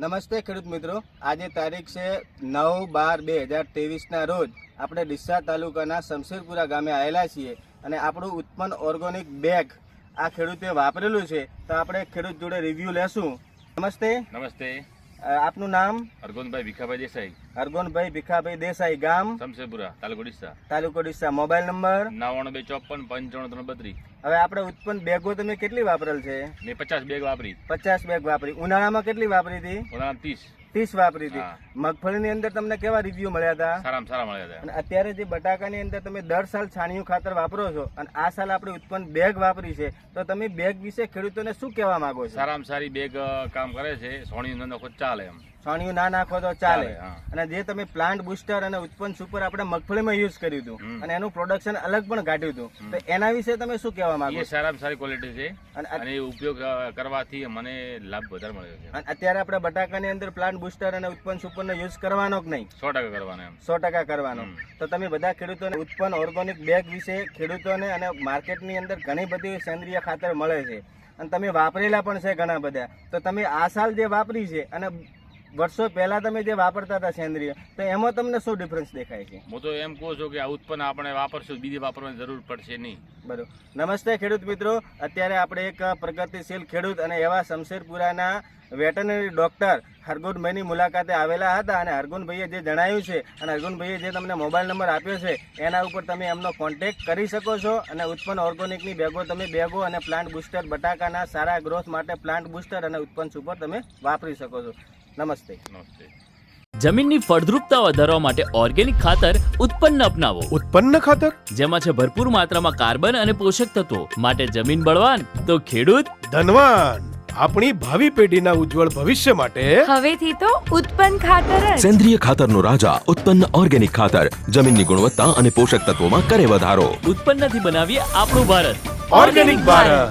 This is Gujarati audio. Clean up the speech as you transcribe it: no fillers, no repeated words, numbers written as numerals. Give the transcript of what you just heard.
નમસ્તે ખેડૂત મિત્રો, આજે તારીખ છે 9/12/2023 ના રોજ આપણે ડીસા તાલુકાના શમશેરપુરા ગામે આવેલા છીએ અને આપણું ઉત્પન્ન ઓર્ગેનિક બેગ આ ખેડૂતે વાપરેલું છે તો આપણે ખેડૂત જોડે રિવ્યુ લેશું. નમસ્તે. નમસ્તે. આપનું નામ? અરગોનભાઈ ભીખાભાઈ દેસાઈ. અરગોનભાઈ ભીખાભાઈ દેસાઈ, ગામ? શમશેરપુરા, તાલુકો ડીસા. તાલુકો ડીસા. Mobile number? 9254555332. હવે આપણે ઉત્પન્ન બેગો તમે કેટલી વાપરેલ છે? મેં 50 બેગ વાપરી. 50 બેગ વાપરી. ઉનાળામાં કેટલી વાપરી હતી? ઉનાળામાં 30 વાપરી હતી. હા. મગફળીની અંદર તમને કેવા રિવ્યુ મળ્યા હતા? સારામાં સારા મળ્યા હતા. અને અત્યારે જે બટાકાની અંદર તમે દર સાલ છાણિયું ખાતર વાપરો છો અને આ સાલ આપણે ઉત્પન્ન બેગ વાપરી છે તો તમે બેગ વિશે ખેડૂતોને શું કહેવા માંગો છો? સારામાં સારી બેગ કામ કરે છે. સોની નંદો ચાલે એમ. છાણિયું ના નાખો તો ચાલે. હા. અને જે તમે પ્લાન્ટ બુસ્ટર અને ઉત્પન્ન સુપર આપણે મગફળીમાં યુઝ કર્યું હતું અને એનું પ્રોડક્શન અલગ પણ કાઢ્યું હતું તો એના વિશે તમે શું કહેવા માંગો એ છો? સારામાં સારી ક્વોલિટી છે અને અને એ ઉપયોગ કરવાથી મને લાભ વધારે મળ્યો છે. અને અત્યારે આપણે બટાકાની અંદર પ્લાન્ટ બુસ્ટર અને ઉત્પન્ન સુપરનો યુઝ કરવાનો કે નહીં? 100% કરવાનો એમ. 100% કરવાનો. તો તમે બધા ખેડૂતોને ઉત્પન્ન ઓર્ગેનિક બેગ વિશે ખેડૂતોને અને માર્કેટની અંદર ઘણી બધી સેન્દ્રિય ખાતર મળે છે અને તમે વાપરેલા પણ છે ઘણા બધા. તો તમે આ સાલ જે વાપરી છે અને વર્ષો પહેલા તમે જે વાપરતા હતા સેન્દ્રિય તો એમાં તમને શું ડિફરન્સ દેખાય છે? હું તો એમ કહું છું કે આ ઉત્પન્ન આપણે વાપરશું, બીજી વાપરવાની જરૂર પડશે નહીં. બરોબર. નમસ્તે ખેડૂત મિત્રો, અત્યારે આપણે એક પ્રગતિશીલ ખેડૂત અને એવા શમશેરપુરાના વેટરનરી ડોક્ટર હરગુનભાઈની મુલાકાતે આવેલા હતા અને હરગુનભાઈએ જે જણાવ્યું છે અને હરગુનભાઈએ જે તમને મોબાઈલ નંબર આપ્યો છે એના ઉપર તમે એમનો કોન્ટેક્ટ કરી શકો છો અને ઉત્પન્ન ઓર્ગેનિકની બેગો તમે બેગો અને પ્લાન્ટ બુસ્ટર બટાકાના સારા ગ્રોથ માટે પ્લાન્ટ બુસ્ટર અને ઉત્પન્ન સુપર તમે વાપરી શકો છો. નમસ્તે. નમસ્તે. જમીનની ફળદ્રુપતા વધારવા માટે ઓર્ગેનિક ખાતર ઉત્પન્ન અપનાવો. ઉત્પન્ન ખાતર જેમાં છે ભરપૂર માત્રામાં કાર્બન અને પોષક તત્વો. માટે જમીન બળવાન તો ખેડૂત ધનવાન. આપણી ભાવિ પેઢીના ઉજ્જવળ ભવિષ્ય માટે હવેથી તો ઉત્પન્ન ખાતર જ. સેન્દ્રિય ખાતરનો રાજા ઉત્પન્ન ઓર્ગેનિક ખાતર જમીનની ગુણવત્તા અને પોષક તત્વોમાં કરે વધારો. ઉત્પન્નથી બનાવીએ આપણું ભારત. ઓર્ગેનિક ભારત.